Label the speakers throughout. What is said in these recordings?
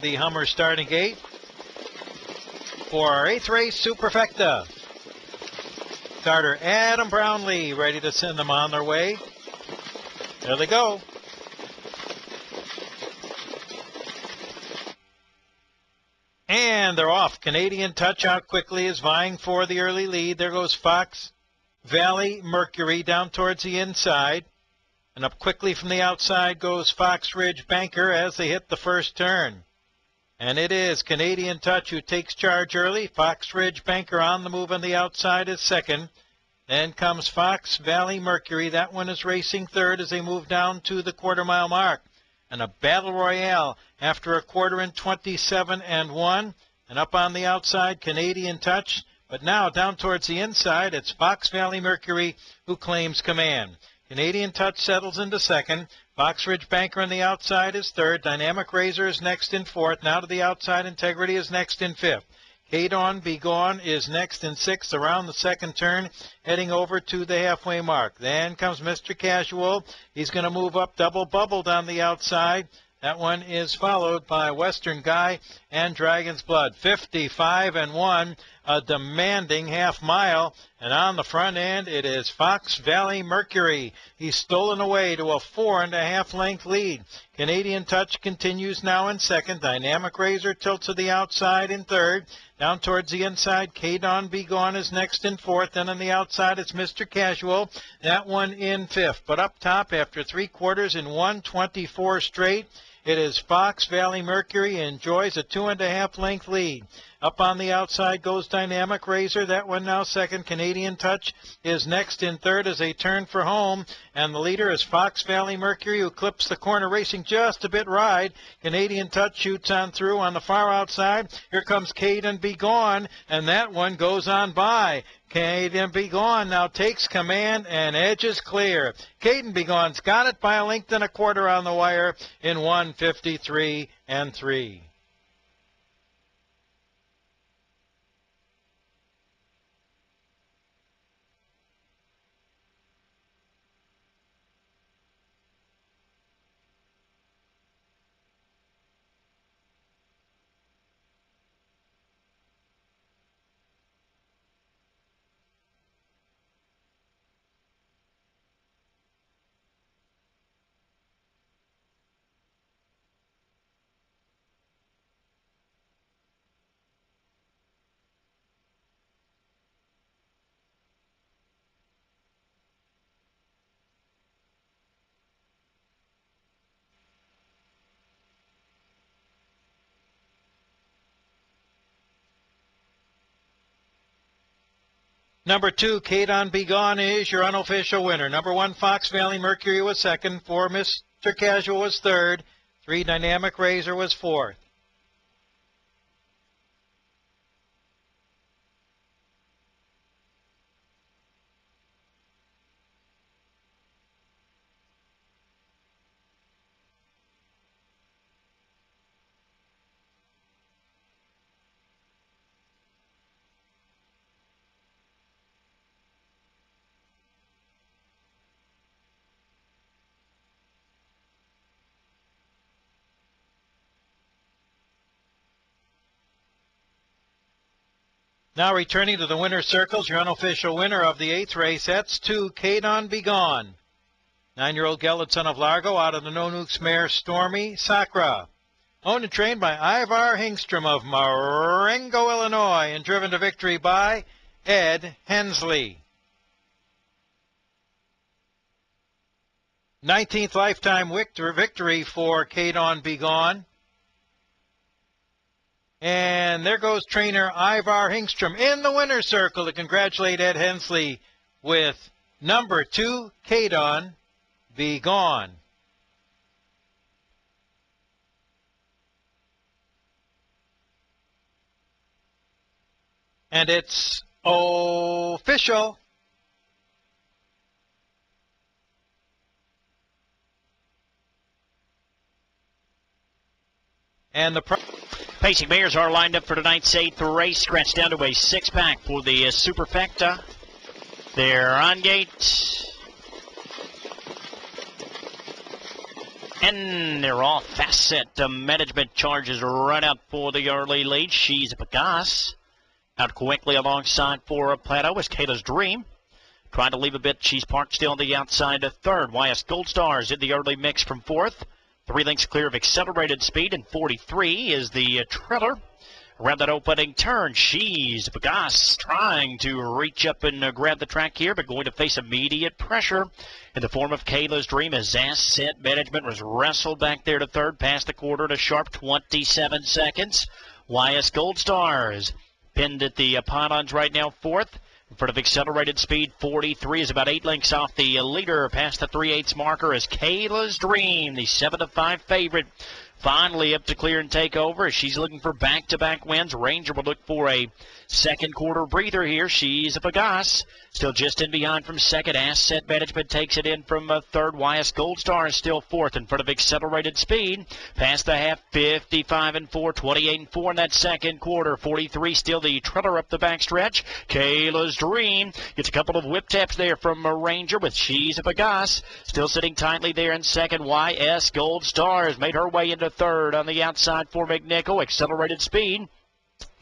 Speaker 1: the Hummer starting gate for our 8th race, Superfecta. Starter Adam Brownlee ready to send them on their way. There they go. And they're off. Canadian Touch out quickly is vying for the early lead. There goes Fox Valley Mercury down towards the inside. And up quickly from the outside goes Fox Ridge Banker as they hit the first turn. And it is Canadian Touch who takes charge early. Fox Ridge Banker on the move on the outside is second. Then comes Fox Valley Mercury. That one is racing third as they move down to the quarter-mile mark. And a battle royale after a quarter in 27 and 1. And up on the outside, Canadian Touch. But now down towards the inside, it's Fox Valley Mercury who claims command. Canadian Touch settles into second. Fox Ridge Banker on the outside is third. Dynamic Razor is next in fourth. Now to the outside, Integrity is next in fifth. K-Dawn Be Gone is next in sixth around the second turn, heading over to the halfway mark. Then comes Mr. Casual. He's going to move up double bubble down the outside. That one is followed by Western Guy and Dragon's Blood. 55 and 1, a demanding half mile. And on the front end, it is Fox Valley Mercury. He's stolen away to a 4.5 length lead. Canadian Touch continues now in second. Dynamic Razor tilts to the outside in third. Down towards the inside, K-Dawn Be Gone is next in fourth. Then on the outside, it's Mr. Casual. That one in fifth. But up top, after 3 quarters in 1:24 straight, it is Fox Valley Mercury enjoys a 2.5 length lead. Up on the outside goes Dynamic Razor. That one now second. Canadian Touch is next in third as they turn for home. And the leader is Fox Valley Mercury, who clips the corner, racing just a bit wide. Canadian Touch shoots on through on the far outside. Here comes K-Dawn Be Gone, and that one goes on by. K-Dawn Be Gone now takes command and edges clear. K-Dawn Be Gone's got it by a length and a quarter on the wire in 1:53 and 3. Number 2, K-Dawn Be Gone is your unofficial winner. Number 1, Fox Valley Mercury was second. 4, Mr. Casual was third. 3, Dynamic Razor was fourth. Now returning to the winner's circles, your unofficial winner of the 8th race, that's 2, K-Dawn Be Gone. 9-year-old gelded son of Largo out of the No Nukes mare Stormy Sakra. Owned and trained by Ivar Hyngstrom of Marengo, Illinois, and driven to victory by Ed Hensley. 19th lifetime victory for K-Dawn Be Gone. And there goes trainer Ivar Hyngstrom in the winner's circle to congratulate Ed Hensley with number 2, K-Dawn Be Gone. And it's official. And the
Speaker 2: Pacing mares are lined up for tonight's 8th race. Scratched down to a 6-pack for the Superfecta. They're on gate. And they're off. Fast set. Management charges run out for the early lead. She's Pegas. Out quickly alongside for Plateau is Kayla's Dream. Trying to leave a bit. She's parked still on the outside of third. YS Gold Stars in the early mix from fourth. 3 lengths clear of Accelerated Speed, and 43 is the trailer. Around that opening turn, she's Pegas trying to reach up and grab the track here, but going to face immediate pressure in the form of Kayla's Dream as Asset Management was wrestled back there to third, past the quarter at a sharp 27 seconds. YS Gold Stars pinned at the pylons right now, fourth. In front of Accelerated Speed, 43 is about 8 lengths off the leader, past the 3/8 marker is Kayla's Dream, the 7-5 favorite. Finally up to clear and take over as she's looking for back-to-back wins. Ranger will look for a second quarter breather here. She's Pegas. Still just in behind from second. Asset Management takes it in from third. YS Gold Star is still fourth in front of Accelerated Speed. Past the half, 55-4, 28-4 in that second quarter. 43 still the trailer up the backstretch. Kayla's Dream gets a couple of whip taps there from Ranger with She's Pegas. Still sitting tightly there in second. YS Gold Star has made her way into third on the outside for McNichol. Accelerated Speed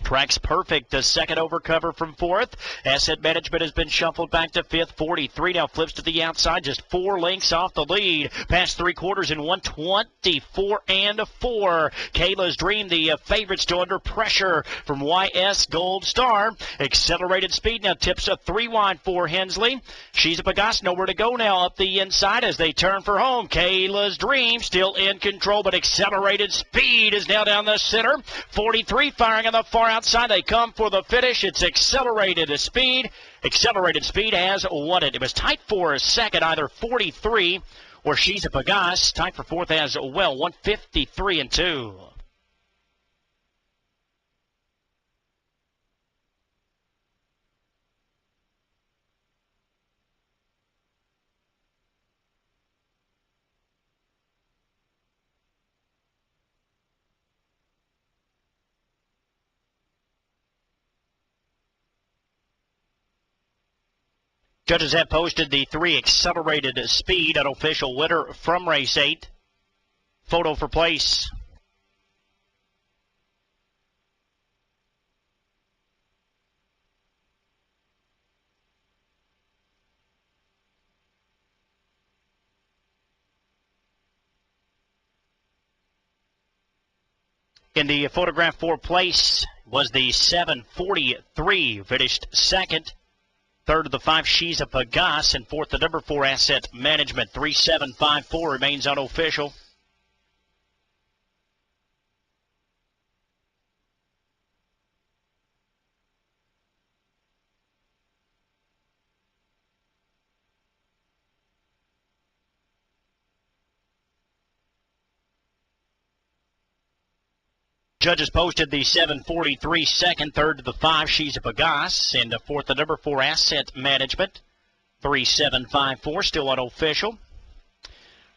Speaker 2: tracks perfect. The second over cover from fourth. Asset Management has been shuffled back to fifth. 43 now flips to the outside, just 4 lengths off the lead. Past 3 quarters in 1:24-4. Kayla's Dream, the favorite, still under pressure from YS Gold Star. Accelerated Speed now tips a 3 wide for Hensley. She's Pegas, nowhere to go now up the inside as they turn for home. Kayla's Dream still in control, but Accelerated Speed is now down the center. 43 firing on the far outside. They come for the finish. It's Accelerated Speed. Accelerated Speed has won it. It was tight for a second, either 43 or She's Pegas. Tight for fourth as well, 1:53-2. Judges have posted the 3 Accelerated Speed, an official winner from race 8. Photo for place. In the photograph for place was the 743, finished second. Third of the 5, She's Pegas, and fourth, the number 4, Asset Management. 3754 remains unofficial. Judges posted the 743 second, third to the 5, She's Pegas, and fourth, the number 4, Asset Management. 3754, still unofficial.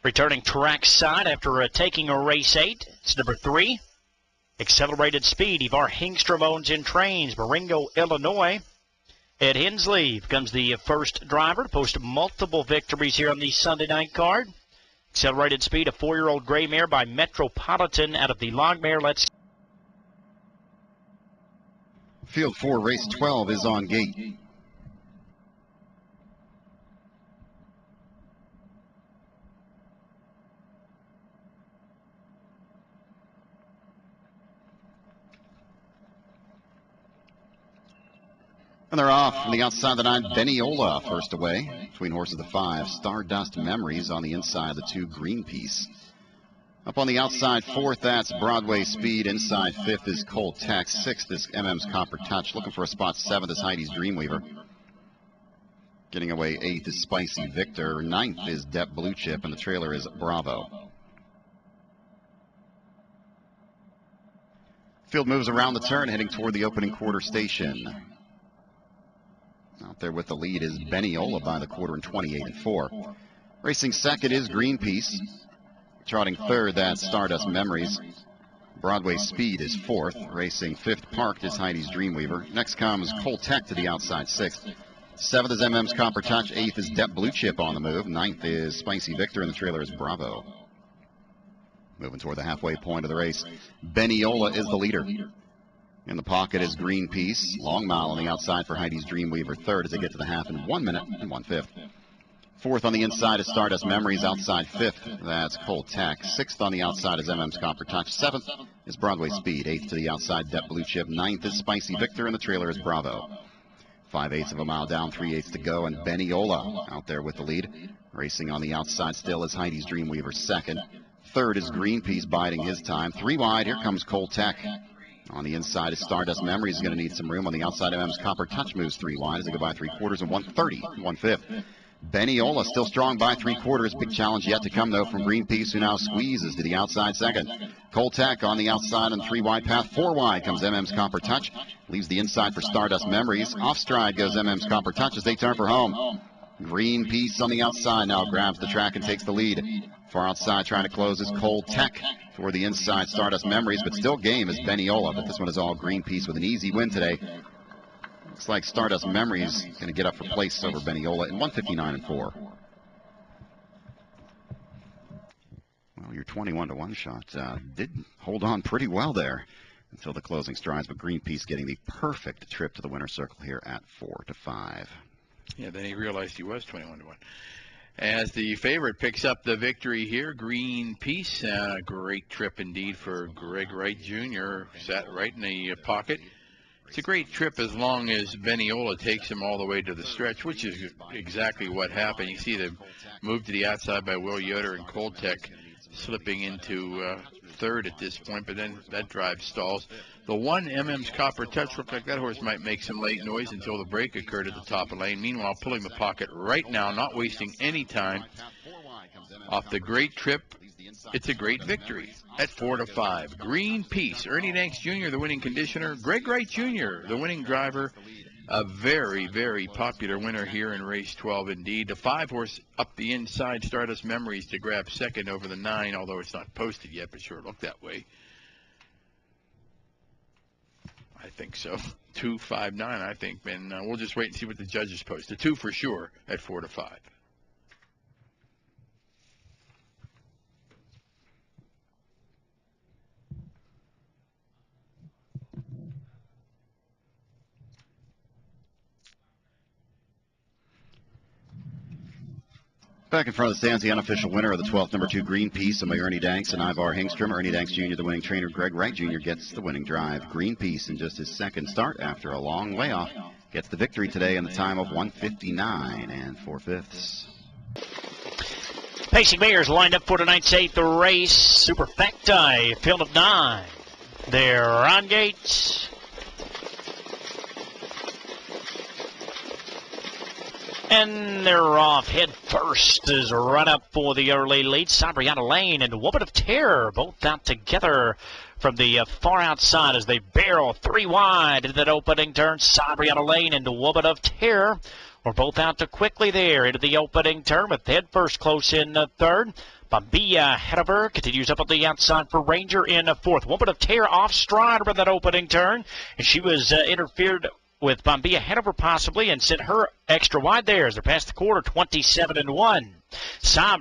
Speaker 2: Returning track side after taking a race 8, it's number 3, Accelerated Speed. Ivar Hyngstrom owns in trains, Marengo, Illinois. Ed Hensley becomes the first driver to post multiple victories here on the Sunday night card. Accelerated Speed, a 4-year-old gray mare by Metropolitan out of the Logmare. Let's
Speaker 3: Field 4, race 12 is on gate. And they're off on the outside of the 9, Beniola first away. Between horses the 5, Stardust Memories on the inside, the 2, Greenpeace. Up on the outside, fourth, that's Broadway Speed. Inside, fifth is Cold Tex. Sixth is MM's Copper Touch. Looking for a spot, seventh is Heidi's Dreamweaver. Getting away, eighth is Spicy Victor. Ninth is Depp Blue Chip, and the trailer is Bravo. Field moves around the turn, heading toward the opening quarter station. Out there with the lead is Beniola by the quarter in 28-4. Racing second is Greenpeace. Trotting third, that's Stardust Memories. Broadway Speed is fourth. Racing fifth, Parked, is Heidi's Dreamweaver. Next comes Cold Tech to the outside, sixth. Seventh is MM's Copper Touch. Eighth is Depp Blue Chip on the move. Ninth is Spicy Victor, and the trailer is Bravo. Moving toward the halfway point of the race, Beniola is the leader. In the pocket is Greenpeace. Long Mile on the outside for Heidi's Dreamweaver. Third as they get to the half in 1 minute and 1/5. Fourth on the inside is Stardust Memories. Outside fifth, that's Cold Tech. Sixth on the outside is MM's Copper Touch. Seventh is Broadway Speed. Eighth to the outside, Depp Blue Chip. Ninth is Spicy Victor, and the trailer is Bravo. 5/8 of a mile down, 3/8 to go, and Beniola out there with the lead. Racing on the outside still is Heidi's Dreamweaver second. Third is Greenpeace biding his time. 3 wide, here comes Cold Tech. On the inside is Stardust Memories. He's going to need some room. On the outside, MM's Copper Touch moves 3 wide as they go by 3/4 and 1:30, 1/5. Beniola still strong by 3/4. Big challenge yet to come, though, from Greenpeace, who now squeezes to the outside second. Cold Tech on the outside on 3 wide path. 4 wide comes MM's Copper Touch. Leaves the inside for Stardust Memories. Off stride goes MM's Copper Touch as they turn for home. Greenpeace on the outside now grabs the track and takes the lead. Far outside trying to close is Cold Tech. Toward the inside, Stardust Memories, but still game is Beniola. But this one is all Greenpeace with an easy win today. Looks like Stardust Memories going to get up for place over Beniola in 1:59 and 4. Well, your 21-1 shot did hold on pretty well there until the closing strides, but Greenpeace getting the perfect trip to the winner's circle here at 4-5.
Speaker 4: Yeah, then he realized he was 21-1. As the favorite picks up the victory here, Greenpeace. Great trip indeed for Greg Wright Jr. Sat right in the pocket. It's a great trip as long as Beniola takes him all the way to the stretch, which is exactly what happened. You see the move to the outside by Will Yoder and Cold Tech slipping into third at this point, but then that drive stalls. The one MM's Copper Touch looked like that horse might make some late noise until the break occurred at the top of the lane. Meanwhile, pulling the pocket right now, not wasting any time. Off the great trip, it's a great victory at 4-5. Greenpeace, Ernie Danks Jr., the winning conditioner. Greg Wright Jr., the winning driver. A very, very popular winner here in race 12 indeed. The 5-horse up the inside, Stardust Memories to grab second over the 9, although it's not posted yet, but sure looked that way. I think so. 2-5-9, I think, and we'll just wait and see what the judges post. The 2 for sure at 4-5.
Speaker 3: Back in front of the stands, the unofficial winner of the 12th, number 2, Greenpeace, and by Ernie Danks and Ivar Hyngstrom. Ernie Danks Jr., the winning trainer. Greg Wright Jr. gets the winning drive. Greenpeace, in just his second start after a long layoff, gets the victory today in the time of 1:59 and 4/5.
Speaker 2: Pacing Mares lined up for tonight's 8th race. Superfecta, field of 9. They're on gates. And they're off head first as a run up for the early lead. Sabriana Lane and Woman of Terror both out together from the far outside as they barrel 3 wide into that opening turn. Sabriana Lane and Woman of Terror are both out to quickly there into the opening turn with head first close in third. Bambia ahead of her continues up on the outside for Ranger in fourth. Woman of Terror off stride for that opening turn, and she was interfered with Bambia ahead of her possibly and sent her extra wide there as they're past the quarter, 27-1.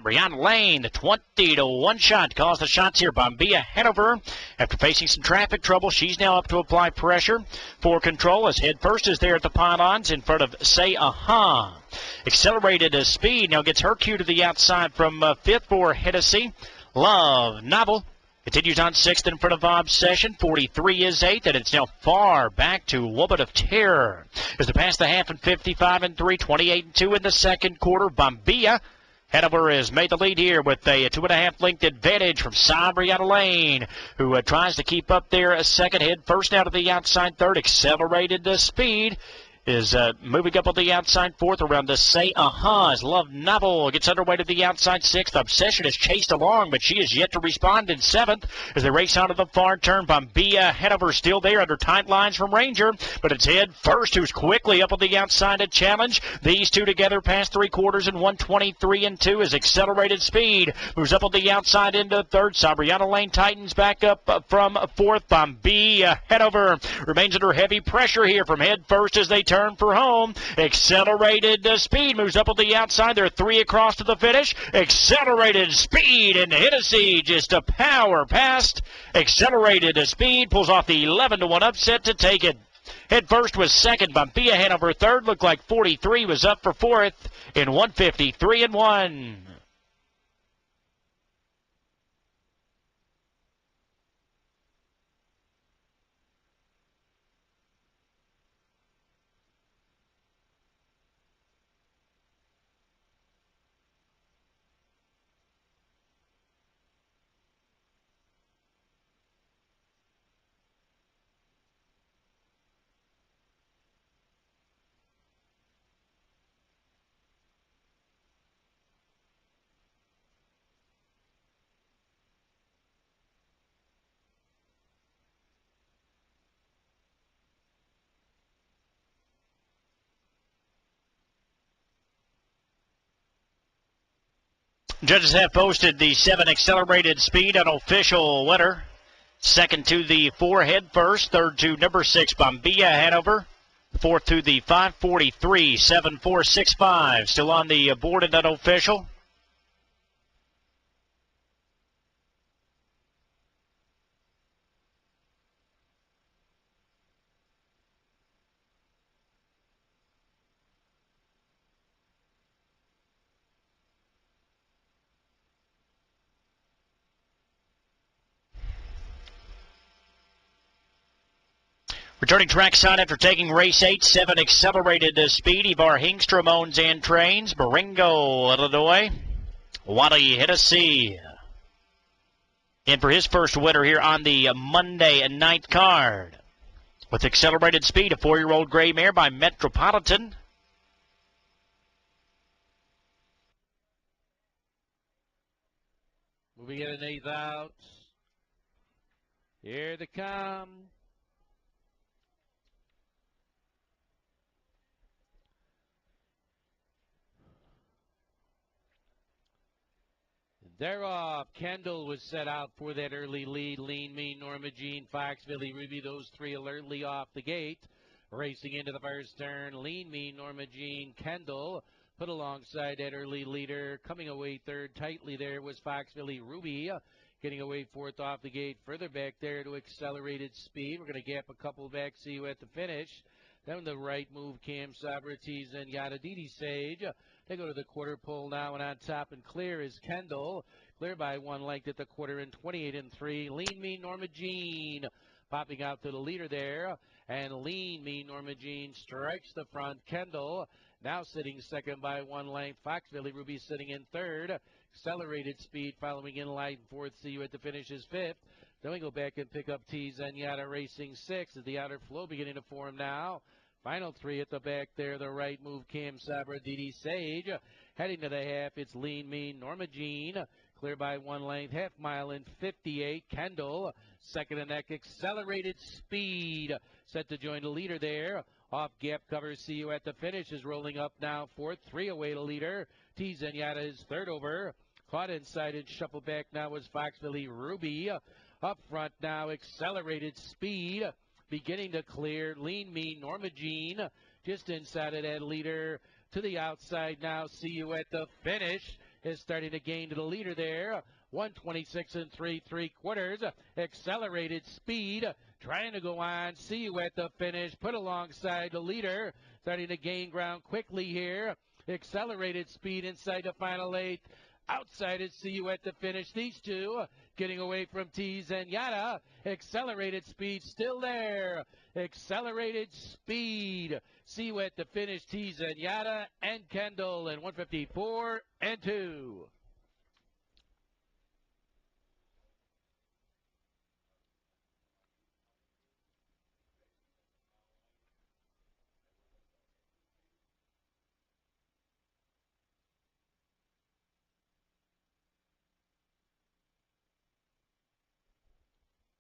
Speaker 2: Brianna Lane, the 20-1 shot, calls the shots here. Bambia ahead of her after facing some traffic trouble. She's now up to apply pressure for control as head first is there at the pylons in front of Say Aha. Accelerated speed now gets her cue to the outside from fifth for Hennessy. Love Novel continues on sixth in front of Obsession. 43 is eighth, and it's now far back to Woman of Terror as they pass the half in 55-3, 28-2 in the second quarter. Bambia head of her has made the lead here with a 2.5 length advantage from Sabriana Lane, who tries to keep up there a second. Head first out of the outside third. Accelerated speed is moving up on the outside fourth around the Say Aha as Love Novel gets underway to the outside sixth. Obsession is chased along, but she is yet to respond in seventh as they race onto the far turn. Bambia ahead of her still there under tight lines from Ranger, but it's head first who's quickly up on the outside to challenge. These two together past three quarters and 123-2 as accelerated speed moves up on the outside into third. Sabriana Lane tightens back up from fourth. Bambia ahead of her remains under heavy pressure here from head first as they turn. turn for home. Accelerated speed moves up on the outside. There are 3 across to the finish. Accelerated speed, and Hennessy just a power past. Accelerated speed pulls off the 11-1 upset to take it. Head first was second. Bumpia Hanover third. Looked like 43 was up for fourth in 153-1. Judges have posted the 7 accelerated speed, an official winner. Second to the 4 head first. Third to number 6, Bombilla Hanover. Fourth to the 543, 7465. Still on the board and unofficial. Returning trackside after taking race 8, 7 accelerated speed. Ivar Hyngstrom owns and trains. Marengo, Illinois. Wally Hennessy in for his first winner here on the Monday night card. With accelerated speed, a 4-year-old gray mare by Metropolitan.
Speaker 5: Moving in an 8th out. Here they come. They're off. Kendall was set out for that early lead. Lean, Mean, Norma Jean, Fox, Billy, Ruby, those 3 alertly off the gate. Racing into the first turn. Lean, Mean, Norma Jean, Kendall put alongside that early leader. Coming away third tightly there was Fox, Billy, Ruby. Getting away fourth off the gate. Further back there to accelerated speed. We're going to gap a couple back, see you at the finish. Then the right move, Cam Socrates and Yada Didi Sage. They go to the quarter pole now, and on top and clear is Kendall. Clear by 1 length at the quarter in 28-3. Lean, Mean, Norma Jean popping out to the leader there. And Lean, Mean, Norma Jean strikes the front. Kendall now sitting second by 1 length. Fox, Billy, Ruby sitting in third. Accelerated speed following in line fourth. See you at the finish is fifth. Then we go back and pick up T Zenyatta racing sixth. As the outer flow beginning to form now. Final 3 at the back there. The right move, Cam Sabra, Didi Sage. Heading to the half, it's Lean, Mean, Norma Jean. Clear by 1 length, half mile in 58. Kendall, second and neck, accelerated speed. Set to join the leader there. Off gap cover, see you at the finish. Is rolling up now fourth. 3 away to leader. T Zenyatta is third over. Caught inside and shuffle back now was Foxville Ruby. Up front now, accelerated speed. Beginning to clear. Lean, Mean, Norma Jean. Just inside of that leader. To the outside now. See you at the finish. Is starting to gain to the leader there. 126 3/3. Accelerated speed. Trying to go on. See you at the finish. Put alongside the leader. Starting to gain ground quickly here. Accelerated speed inside the final 8. Outside it, see you at the finish. These 2 getting away from T Zenyatta. Accelerated speed still there. Accelerated speed. See you at the finish. T Zenyatta and Kendall in 154-2.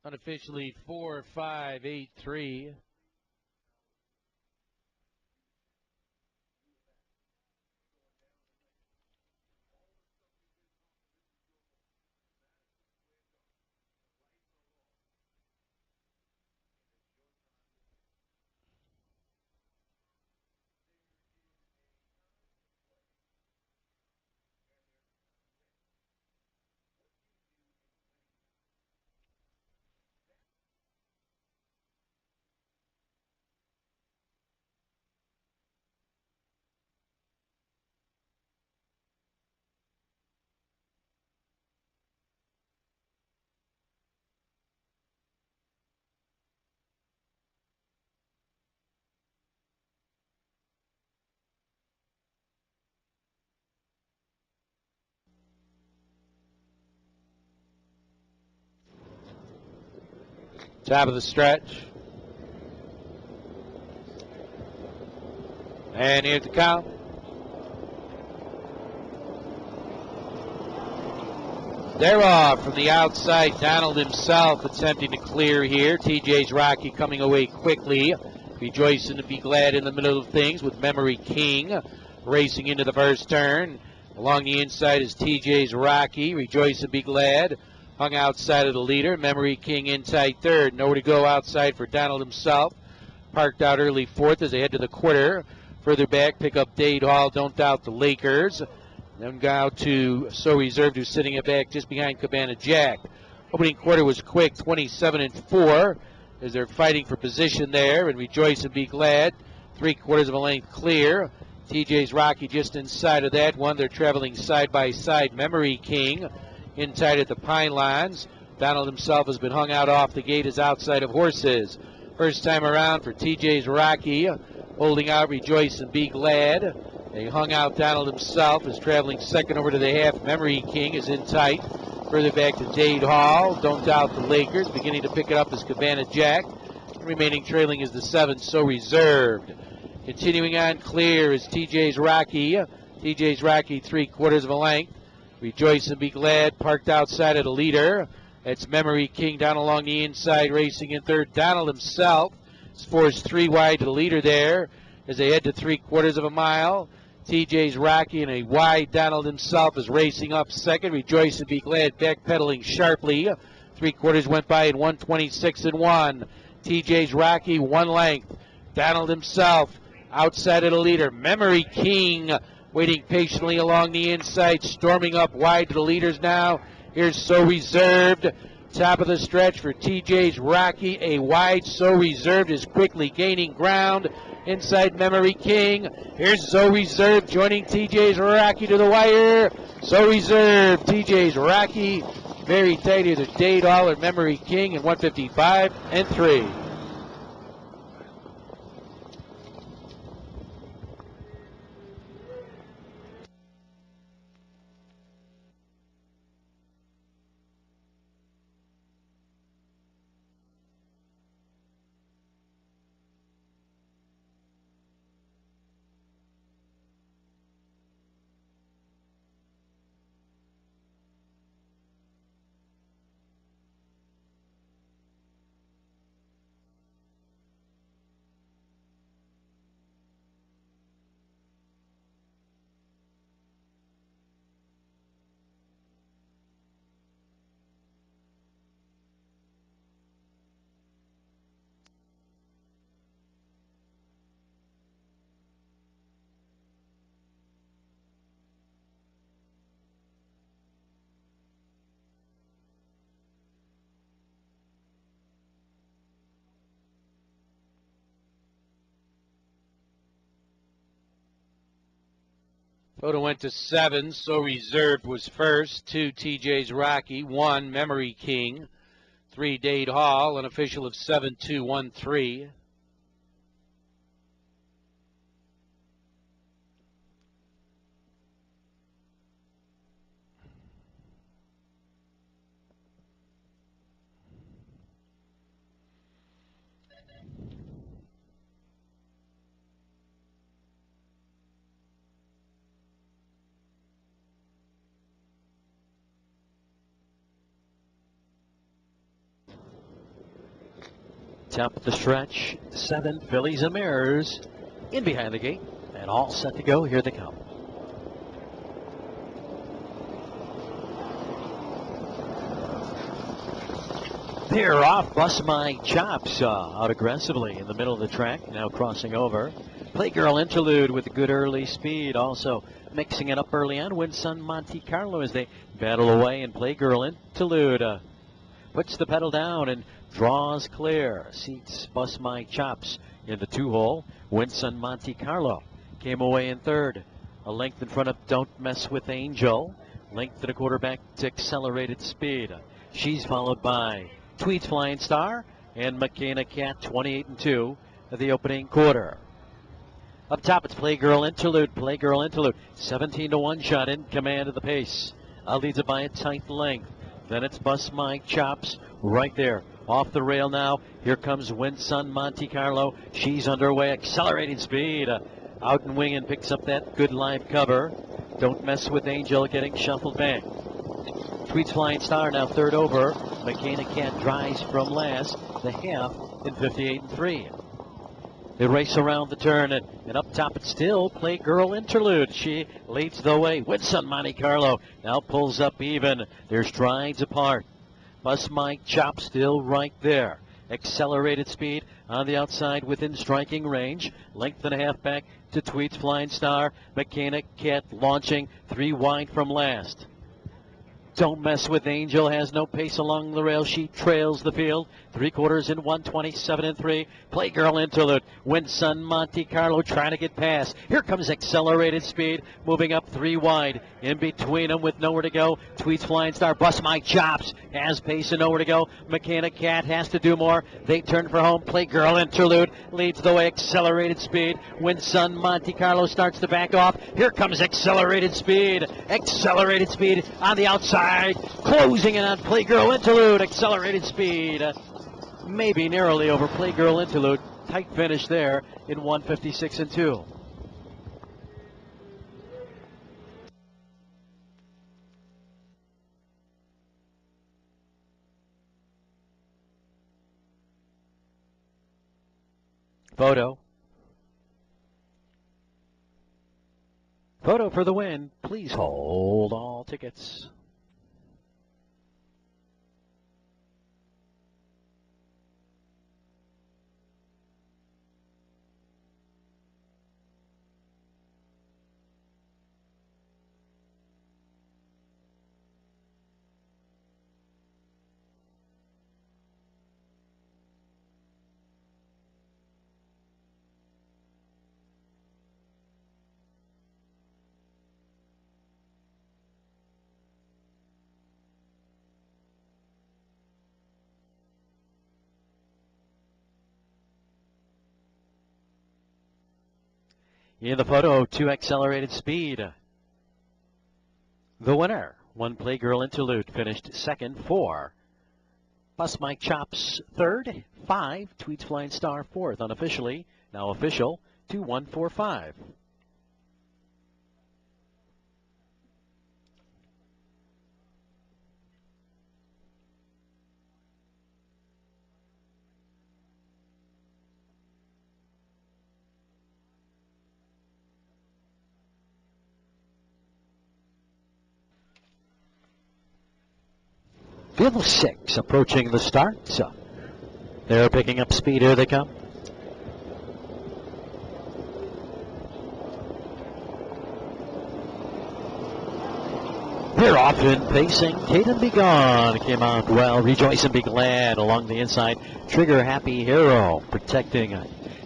Speaker 5: Unofficially 4-5-8-3. Top of the stretch. And here's the count. They're off from the outside. Donald himself attempting to clear here. TJ's Rocky coming away quickly. Rejoicing to be glad in the middle of things with Memory King racing into the first turn. Along the inside is TJ's Rocky. Rejoice and be glad. Hung outside of the leader. Memory King inside third. Nowhere to go outside for Donald himself. Parked out early fourth as they head to the quarter. Further back, pick up Dade Hall. Don't doubt the Lakers. Then go out to So Reserved, who's sitting back just behind Cabana Jack. Opening quarter was quick, 27-4, as they're fighting for position there. And Rejoice and be glad. 3/4 of a length clear. TJ's Rocky just inside of that one. They're traveling side by side. Memory King inside at the pine lines. Donald himself has been hung out off the gate as outside of horses. First time around for TJ's Rocky. Holding out Rejoice and be glad. They hung out. Donald himself is traveling second over to the half. Memory King is in tight. Further back to Dade Hall. Don't doubt the Lakers. Beginning to pick it up is Cabana Jack. Remaining trailing is the 7, So Reserved. Continuing on clear is TJ's Rocky. TJ's Rocky 3/4 of a length. Rejoice and be glad. Parked outside of the leader. It's Memory King down along the inside racing in third. Donald himself is forced 3 wide to the leader there as they head to 3/4 of a mile. TJ's Rocky and a wide Donald himself is racing up second. Rejoice and be glad backpedaling sharply. 3/4 went by in 1:26.1. TJ's Rocky 1 length. Donald himself outside of the leader. Memory King waiting patiently along the inside, storming up wide to the leaders now. Here's So Reserved. Top of the stretch for TJ's Rocky. A wide So Reserved is quickly gaining ground inside Memory King. Here's So Reserved joining TJ's Rocky to the wire. So Reserved, TJ's Rocky. Very tight, either Dade Hall or Memory King in 1:55.3. Photo went to 7. So Reserved was first. 2, TJ's Rocky. 1, Memory King. 3, Dade Hall. An official of 7-2-1-3.
Speaker 2: Top of the stretch, 7 Fillies and Mirrors in behind the gate, and all set to go. Here they come. They're off. Bust My Chops out aggressively in the middle of the track, now crossing over. Playgirl Interlude with a good early speed, also mixing it up early on. Winsun Monte Carlo as they battle away, and Playgirl Interlude puts the pedal down and draws clear. Seats Bust My Chops in the 2-hole. Winsun Monte Carlo came away in third. A length in front of Don't Mess With Angel. Length to the quarterback to Accelerated Speed. She's followed by Tweet's Flying Star and McKenna Cat, 28-2 at the opening quarter. Up top, it's Playgirl Interlude. Playgirl Interlude, 17-1 shot in command of the pace. Leads it by a tight length. Then it's Bust My Chops right there
Speaker 6: Off the rail now. Here comes Winsun Monte Carlo. She's underway. Accelerating speed. Out and wing and picks up that good live cover. Don't Mess with Angel getting shuffled back. Tweets Flying Star now third over. McKenna Cat drives from last. The half in 58-3. They race around the turn, and up top it's still Playgirl Interlude. She leads the way. Winsun Monte Carlo now pulls up even. Their strides apart. Bus Mike Chop still right there. Accelerated speed on the outside within striking range. Length and a half back to Tweets Flying Star. McKenna Cat launching 3 wide from last. Don't Mess with Angel has no pace along the rail. She trails the field. 3/4 in 1:27-3. Playgirl Interlude. Winsun Monte Carlo trying to get past. Here comes Accelerated Speed. Moving up 3 wide. In between them with nowhere to go. Tweets Flying Star. Bus Mike Chops has pace and nowhere to go. McKenna Cat has to do more. They turn for home. Playgirl Interlude leads the way. Accelerated Speed. Winsun Monte Carlo starts to back off. Here comes Accelerated Speed. Accelerated Speed on the outside. Closing in on Playgirl Interlude. Accelerated Speed. Maybe narrowly over Playgirl Interlude. Tight finish there in 1:56-2. Photo. Photo for the win. Please hold all tickets. In the photo, 2 Accelerated Speed. The winner, 1 Playgirl Interlude, finished second, 4. Bus Mike Chops third, 5. Tweets Flying Star fourth, unofficially. Now official, 2-1-4-5. Field 6 approaching the start. So they're picking up speed. Here they come. They're off in pacing. Kate and Be Gone came out well. Rejoice and Be Glad along the inside. Trigger Happy Hero protecting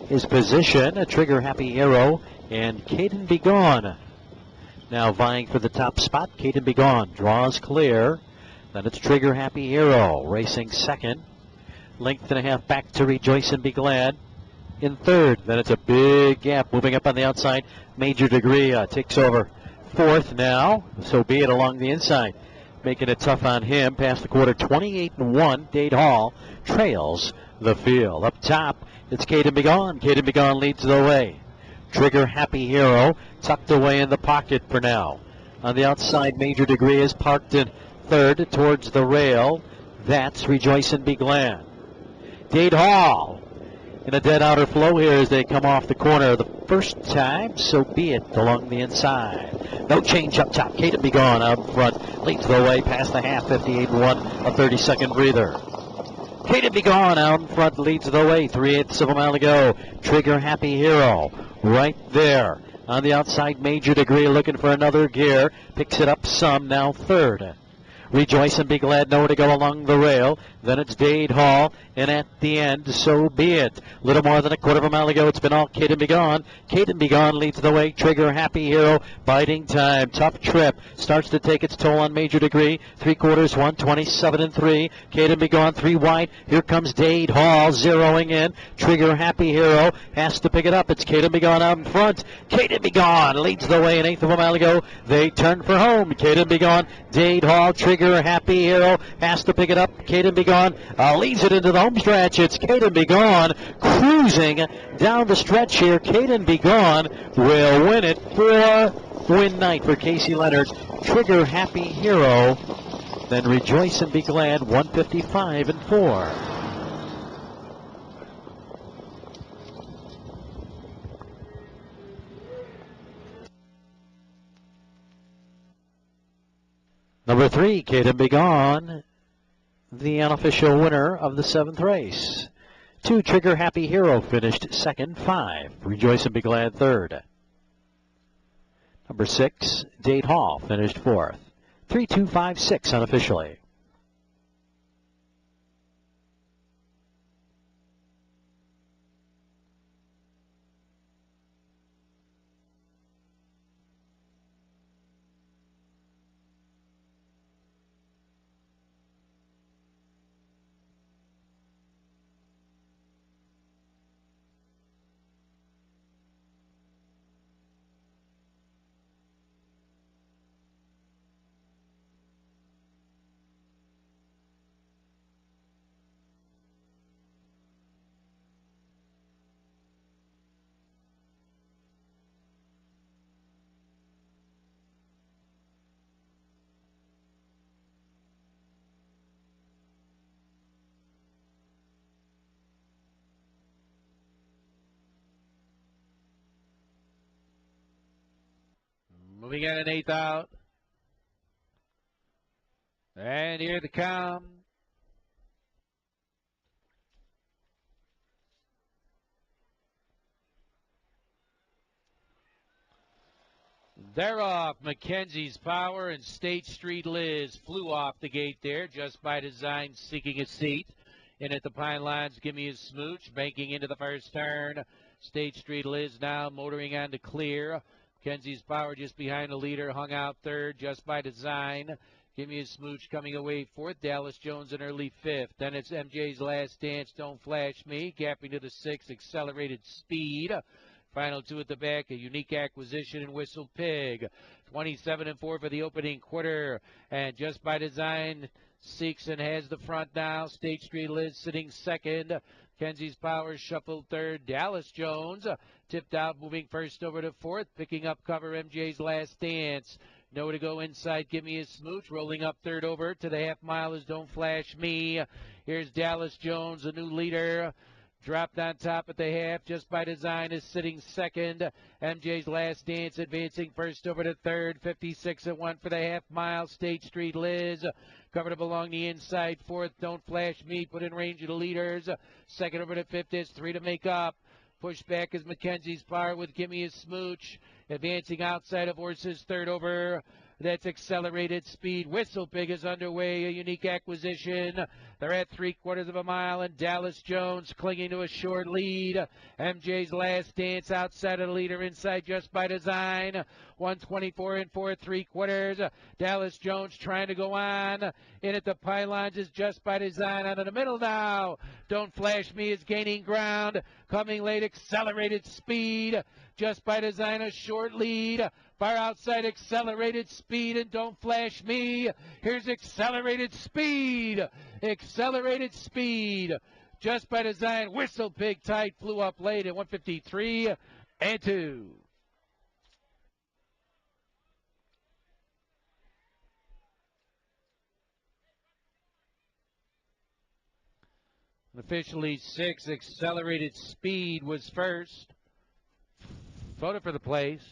Speaker 6: his position. A Trigger Happy Hero and Kate and Be Gone now vying for the top spot. Kate and Be Gone draws clear. Then it's Trigger Happy Hero racing second. Length and a half back to Rejoice and Be Glad in third. Then it's a big gap moving up on the outside. Major Degree takes over fourth now. So be it along the inside. Making it tough on him. Past the quarter, 28-1. Dade Hall trails the field. Up top, it's Kate and Be Gone. Kate and Be Gone leads the way. Trigger Happy Hero tucked away in the pocket for now. On the outside, Major Degree is parked in third towards the rail. That's Rejoice and Be Glad. Dade Hall in a dead outer flow here as they come off the corner the first time. So be it along the inside. No change up top. Kate and Be Gone out in front leads the way past the half. 58-1, a 30-second breather. Kate and Be Gone out in front leads the way. 3/8 of a mile to go. Trigger Happy Hero right there. On the outside, Major Degree looking for another gear. Picks it up some, now third. Rejoice and Be Glad, nowhere to go along the rail. Then it's Dade Hall, and at the end, so be it. Little more than a quarter of a mile to go. It's been all Kate and Be Gone. Kate and Be Gone leads the way. Trigger Happy Hero, biding time. Tough trip. Starts to take its toll on Major Degree. 3/4, 1:27-3. Kate and Be Gone, 3 wide. Here comes Dade Hall, zeroing in. Trigger Happy Hero has to pick it up. It's Kate and Be Gone out in front. Kate and Be Gone leads the way. An 1/8 of a mile to go. They turn for home. Kate and Be Gone, Dade Hall, Trigger Trigger Happy Hero has to pick it up. Caden Begone leads it into the home stretch. It's Caden Begone cruising down the stretch here. Caden Begone will win it for win night for Casey Leonard. Trigger Happy Hero, then Rejoice and Be Glad, 155-4. Number 3, Caden Begone, the unofficial winner of the 7th race. 2, Trigger Happy Hero finished second. 5, Rejoice and Be Glad third. Number 6, Dade Hall finished 4th. 3, 2, 5, 6 unofficially.
Speaker 5: Moving in an 8th out. And here they come. They're off. Mackenzie's Power and State Street Liz flew off the gate there just by design, seeking a seat. In at the Pine Lines, Give Me a Smooch, banking into the first turn. State Street Liz now motoring on to clear. Mackenzie's Power just behind the leader, hung out third just by design. Give Me a Smooch coming away fourth. Dallas Jones in early fifth. Then it's MJ's Last Dance, Don't Flash Me, gapping to the sixth, Accelerated Speed. Final 2 at the back, a Unique Acquisition and Whistle Pig. 27-4 for the opening quarter. And just by design, Seekson has the front now. State Street Liz sitting second. Kenzie's Power shuffled third. Dallas Jones tipped out, moving first over to fourth. Picking up cover, MJ's Last Dance. Nowhere to go inside, Give Me a Smooch. Rolling up third over to the half mile is Don't Flash Me. Here's Dallas Jones, a new leader. Dropped on top at the half, just by design, is sitting second. MJ's Last Dance advancing first over to third. 56-1 for the half mile. State Street Liz covered up along the inside. Fourth, Don't Flash Me, put in range of the leaders. Second over to fifth is 3 to make up. Push back is Mackenzie's Power with Give Me a Smooch. Advancing outside of horses, third over. That's Accelerated Speed. Whistle Pig is underway, a Unique Acquisition. They're at 3/4 of a mile, and Dallas Jones clinging to a short lead. MJ's Last Dance outside of the leader, inside just by design. 124 4 3/4. Dallas Jones trying to go on. In at the pylons is just by design. Out of the middle now. Don't Flash Me is gaining ground. Coming late, Accelerated Speed. Just by design, a short lead. Far outside, Accelerated Speed, and Don't Flash Me. Here's Accelerated Speed. Accelerated Speed. Just by design, Whistle Pig tight, flew up late at 153-2. Officially 6, Accelerated Speed was first. Voted for the place.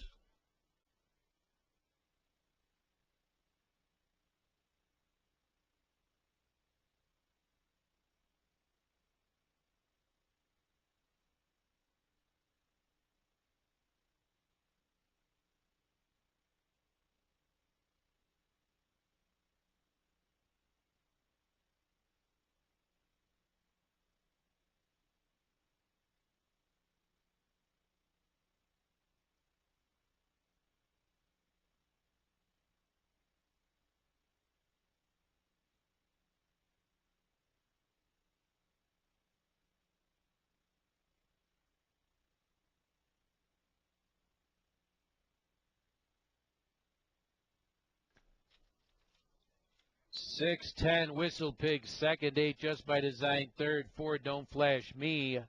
Speaker 5: 6:10 Whistle Pig second, 8 Just by Design third, 4 Don't Flash Me.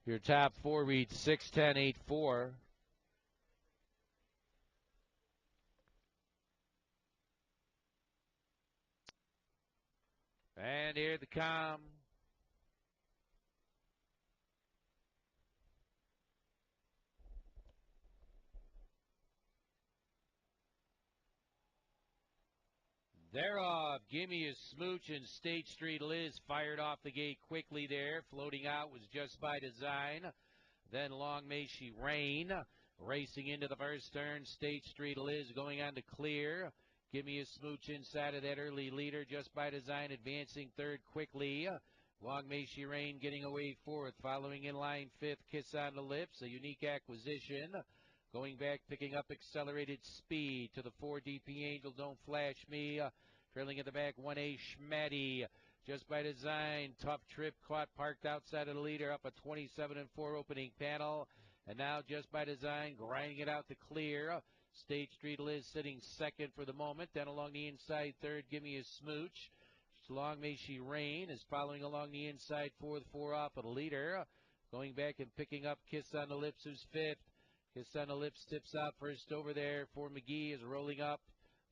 Speaker 5: Your top 4 reads 6:10, 8, 4. And here they come. They're off. Gimme a Smooch and State Street Liz fired off the gate quickly there. Floating out was Just by Design. Then Long May She Rain. Racing into the first turn. State Street Liz going on to clear. Gimme a Smooch inside of that early leader. Just by Design advancing third quickly. Long May She Rain getting away fourth. Following in line fifth, Kiss on the Lips. A unique acquisition. Going back, picking up Accelerated Speed to the 4 DP Angel, Don't Flash Me. Trailing at the back, 1A Schmatty. Just by Design, Tough Trip caught parked outside of the leader, up a 27-4 opening panel. And now Just by Design grinding it out to clear. State Street Liz sitting second for the moment. Then along the inside third, Gimme a Smooch. Long May She Rain is following along the inside fourth, 4 off of the leader. Going back and picking up Kiss on the Lips, who's fifth. Kiss on the Lips tips out first over there for McGee, is rolling up.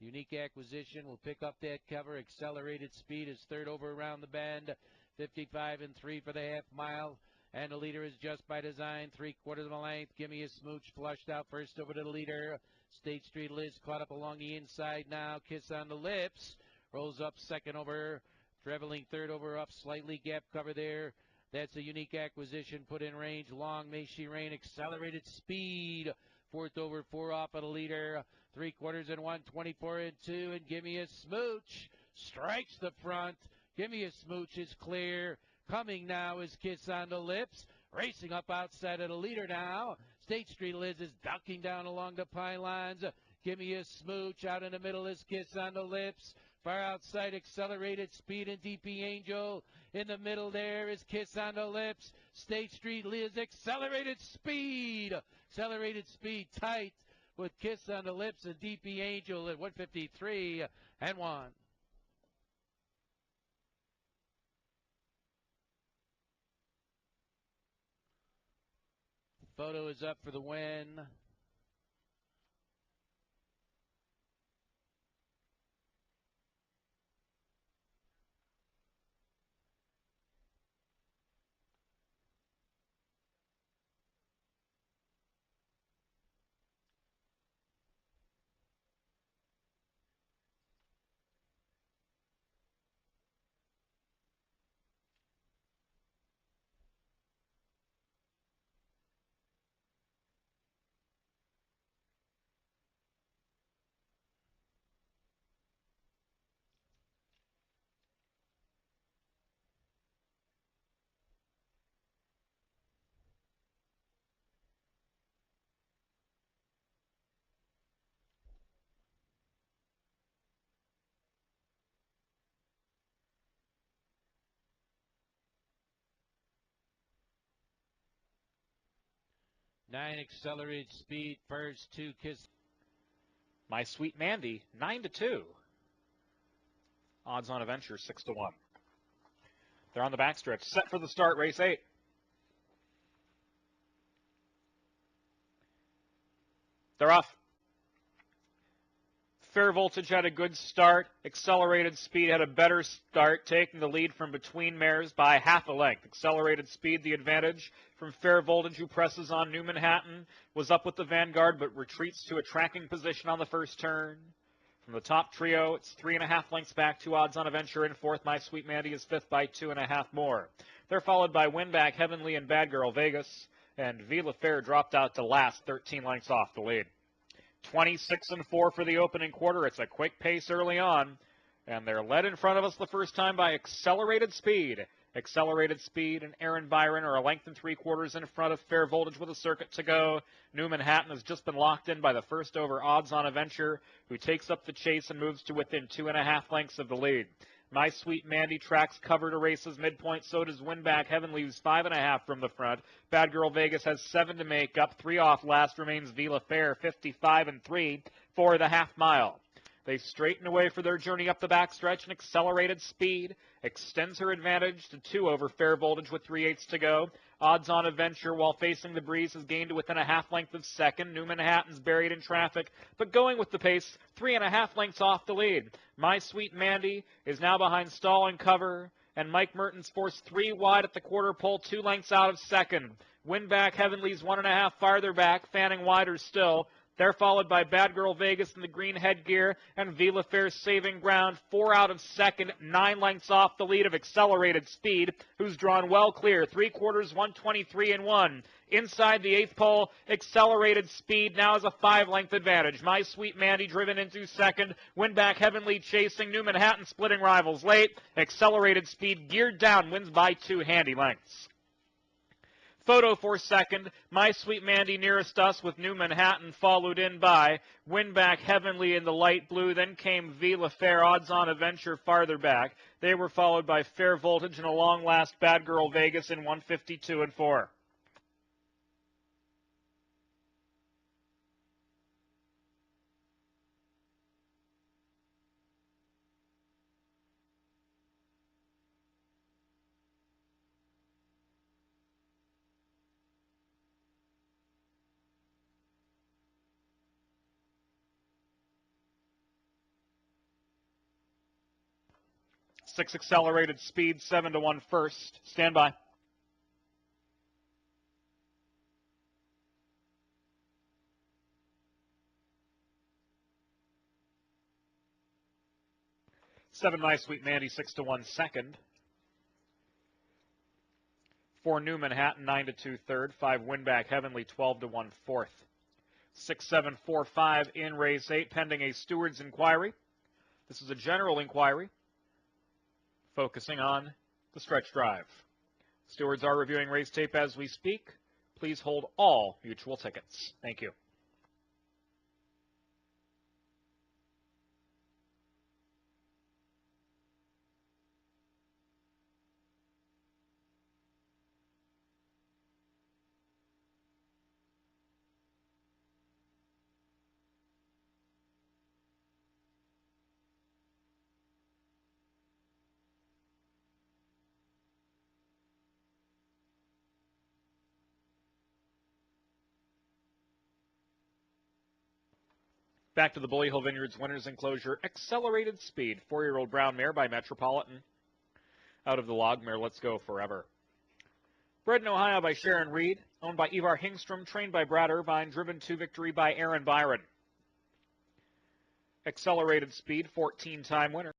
Speaker 5: Unique acquisition will pick up that cover. Accelerated Speed is third over around the bend. 55-3 for the half mile. And the leader is Just by Design, 3/4 of a length. Gimme a Smooch flushed out first over to the leader. State Street Liz caught up along the inside now. Kiss on the Lips rolls up second over. Traveling third over up, slightly gap cover there. That's a unique acquisition put in range. Long May She Rain, Accelerated Speed. Fourth over, 4 off of the leader. 3/4 and 1, 24-2. And Gimme a Smooch strikes the front. Gimme a Smooch is clear. Coming now is Kiss on the Lips. Racing up outside of the leader now. State Street Liz is ducking down along the pylons. Gimme a Smooch out in the middle is Kiss on the Lips. Far outside, Accelerated Speed and DP Angel. In the middle there is Kiss on the Lips. State Street Liz, Accelerated Speed. Accelerated Speed tight with Kiss on the Lips and DP Angel at 153 and 1. Photo is up for the win. Nine Accelerated Speed first, 2 Kiss.
Speaker 7: My Sweet Mandy, 9-2. Odds on Adventure, 6-1. They're on the backstretch. Set for the start, race 8. They're off. Fair Voltage had a good start. Accelerated Speed had a better start, taking the lead from between mares by half a length. Accelerated Speed, the advantage from Fair Voltage, who presses on New Manhattan, was up with the Vanguard, but retreats to a tracking position on the first turn. From the top trio, it's 3.5 lengths back, 2 odds on Adventure in fourth. My Sweet Mandy is fifth by 2.5 more. They're followed by Winback, Heavenly, and Bad Girl Vegas, and Vila Fair dropped out to last, 13 lengths off the lead. 26-4 for the opening quarter. It's a quick pace early on, and they're led in front of us the first time by Accelerated Speed. Accelerated Speed and Aaron Byron are a length and 3/4 in front of Fair Voltage with a circuit to go. New Manhattan has just been locked in by the first over Odds on Adventure, who takes up the chase and moves to within 2.5 lengths of the lead. My Sweet Mandy tracks cover to races midpoint. So does Winback Heavenly, who's 5.5 from the front. Bad Girl Vegas has 7 to make up. 3 off last remains Vila Fair, 55-3 for the half mile. They straighten away for their journey up the backstretch, and Accelerated Speed extends her advantage to 2 over Fair Voltage with 3/8 to go. Odds-on Adventure, while facing the breeze, has gained to within a half length of second. New Manhattan's buried in traffic, but going with the pace, 3.5 lengths off the lead. My Sweet Mandy is now behind Stall and Cover, and Mike Mertens forced 3 wide at the quarter pole, 2 lengths out of second. Winback Heavenly's 1.5 farther back, Fanning wider still. They're followed by Bad Girl Vegas in the green headgear and Vila Fair saving ground, 4 out of second, 9 lengths off the lead of Accelerated Speed, who's drawn well clear, 3/4, 123-1. Inside the 8th pole, Accelerated Speed now has a 5-length advantage. My Sweet Mandy driven into second, Winback Heavenly chasing, New Manhattan splitting rivals late. Accelerated Speed geared down, wins by 2 handy lengths. Photo for second, My Sweet Mandy nearest us with New Manhattan followed in by Winback Heavenly in the light blue. Then came Vila Fair, Odds-on Adventure farther back. They were followed by Fair Voltage and a long last Bad Girl Vegas in 152-4. Six Accelerated Speed, 7-1 first. Stand by. Seven My Sweet Mandy, 6-1 second. 4 New Manhattan, 9-2 third. 5 Winback Heavenly, 12-1 fourth. 6-7-4-5 in race 8, pending a steward's inquiry. This is a general inquiry, focusing on the stretch drive. Stewards are reviewing race tape as we speak. Please hold all mutual tickets. Thank you. Back to the Bully Hill Vineyards Winners Enclosure. Accelerated Speed, 4-year-old brown mare by Metropolitan. Out of the log mare, Let's Go Forever. Bred in Ohio by Sharon Reed, owned by Ivar Hyngstrom, trained by Brad Irvine, driven to victory by Aaron Byron. Accelerated Speed, 14-time winner.